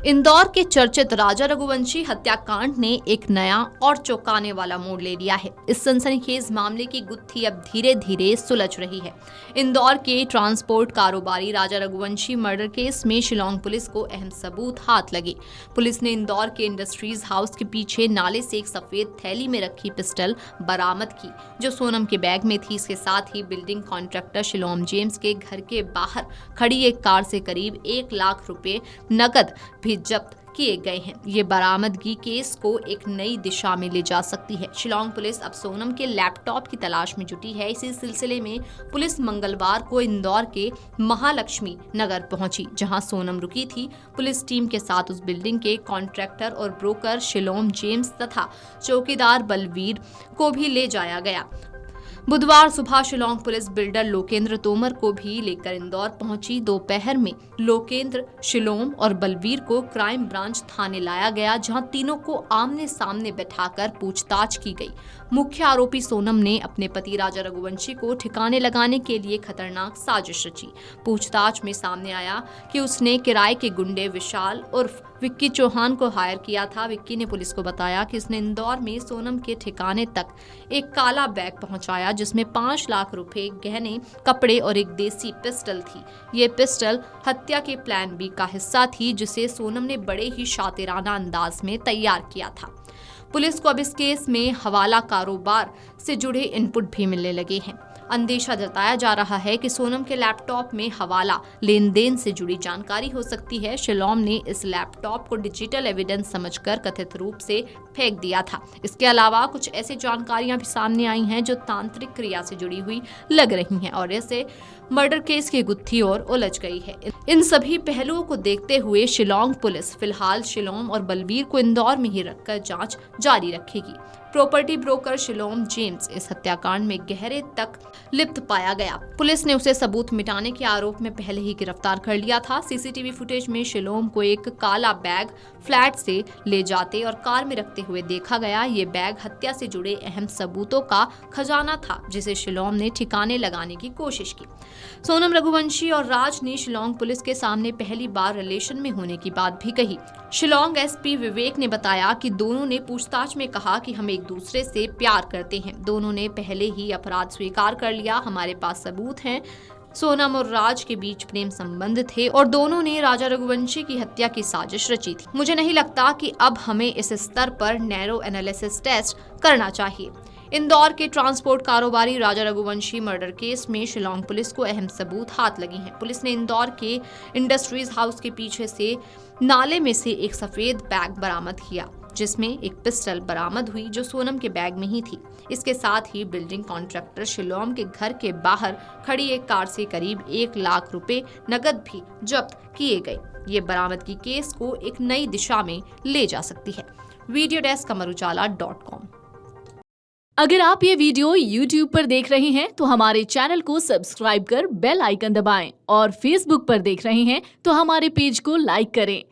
इंदौर के चर्चित राजा रघुवंशी हत्याकांड ने एक नया और चौंकाने वाला मोड़ ले लिया है। इस सनसनीखेज मामले की गुत्थी अब धीरे धीरे सुलझ रही है। इंदौर के ट्रांसपोर्ट कारोबारी राजा रघुवंशी मर्डर केस में शिलांग पुलिस को अहम सबूत हाथ लगे। पुलिस ने इंदौर के इंडस्ट्रीज हाउस के पीछे नाले से एक सफेद थैली में रखी पिस्टल बरामद की, जो सोनम के बैग में थी। इसके साथ ही बिल्डिंग कॉन्ट्रैक्टर शिलोम जेम्स के घर के बाहर खड़ी एक कार से करीब 1 लाख रुपए नकद भी जब्त किए गए हैं। ये बरामदगी केस को एक नई दिशा में ले जा सकती है। शिलांग पुलिस अब सोनम के लैपटॉप की तलाश में जुटी है। इसी सिलसिले में पुलिस मंगलवार को इंदौर के महालक्ष्मी नगर पहुंची, जहां सोनम रुकी थी। पुलिस टीम के साथ उस बिल्डिंग के कॉन्ट्रैक्टर और ब्रोकर शिलोम जेम्स तथा चौकीदार बलवीर को भी ले जाया गया। बुधवार सुबह शिलांग पुलिस बिल्डर लोकेंद्र तोमर को भी लेकर इंदौर पहुंची। दोपहर में लोकेंद्र, शिलोम और बलवीर को क्राइम ब्रांच थाने लाया गया, जहां तीनों को आमने सामने बैठाकर पूछताछ की गई। मुख्य आरोपी सोनम ने अपने पति राजा रघुवंशी को ठिकाने लगाने के लिए खतरनाक साजिश रची। पूछताछ में सामने आया कि उसने किराए के गुंडे विशाल उर्फ विक्की चौहान को हायर किया था। विक्की ने पुलिस को बताया कि उसने इंदौर में सोनम के ठिकाने तक एक काला बैग पहुंचाया, जिसमें 5 लाख रुपए, गहने, कपड़े और एक देसी पिस्टल थी। ये पिस्टल हत्या के प्लान बी का हिस्सा थी, जिसे सोनम ने बड़े ही शातिराना अंदाज में तैयार किया था। पुलिस को अब इस केस में हवाला कारोबार से जुड़े इनपुट भी मिलने लगे हैं। अंदेशा जताया जा रहा है कि सोनम के लैपटॉप में हवाला लेन देन से जुड़ी जानकारी हो सकती है। शिलोम ने इस लैपटॉप को डिजिटल एविडेंस समझकर कथित रूप से फेंक दिया था। इसके अलावा कुछ ऐसी जानकारियां भी सामने आई हैं जो तांत्रिक क्रिया से जुड़ी हुई लग रही हैं और ऐसे मर्डर केस की गुत्थी और उलझ गई है। इन सभी पहलुओं को देखते हुए शिलांग पुलिस फिलहाल शिलोम और बलवीर को इंदौर में ही रखकर जांच जारी रखेगी। प्रॉपर्टी ब्रोकर शिलोम जेम्स इस हत्याकांड में गहरे तक लिप्त पाया गया। पुलिस ने उसे सबूत मिटाने के आरोप में पहले ही गिरफ्तार कर लिया था। सीसीटीवी फुटेज में शिलोम को एक काला बैग फ्लैट से ले जाते और कार में रखते हुए देखा गया। ये बैग हत्या से जुड़े अहम सबूतों का खजाना था, जिसे शिलोम ने ठिकाने लगाने की कोशिश की। सोनम रघुवंशी और राज ने शिलांग पुलिस के सामने पहली बार रिलेशन में होने की बात भी कही। शिलांग एसपी विवेक ने बताया कि दोनों ने पूछताछ में कहा कि हम एक दूसरे से प्यार करते हैं। दोनों ने पहले ही अपराध स्वीकार कर लिया। हमारे पास सबूत हैं। सोनम और राज के बीच प्रेम संबंध थे और दोनों ने राजा रघुवंशी की हत्या की साजिश रची थी। मुझे नहीं लगता कि अब हमें इस स्तर पर नैरो एनालिसिस टेस्ट करना चाहिए। इंदौर के ट्रांसपोर्ट कारोबारी राजा रघुवंशी मर्डर केस में शिलांग पुलिस को अहम सबूत हाथ लगे हैं। पुलिस ने इंदौर के इंडस्ट्रीज हाउस के पीछे से नाले में से एक सफेद बैग बरामद किया, जिसमें एक पिस्टल बरामद हुई, जो सोनम के बैग में ही थी। इसके साथ ही बिल्डिंग कॉन्ट्रैक्टर शिलोम के घर के बाहर खड़ी एक कार से करीब 1 लाख रुपए नकद भी जब्त किए गए। ये बरामदगी केस को एक नई दिशा में ले जा सकती है। Video desk amarujala.com। अगर आप ये वीडियो YouTube पर देख रहे हैं तो हमारे चैनल को सब्सक्राइब कर बेल आइकन दबाएं और Facebook पर देख रहे हैं तो हमारे पेज को लाइक करें।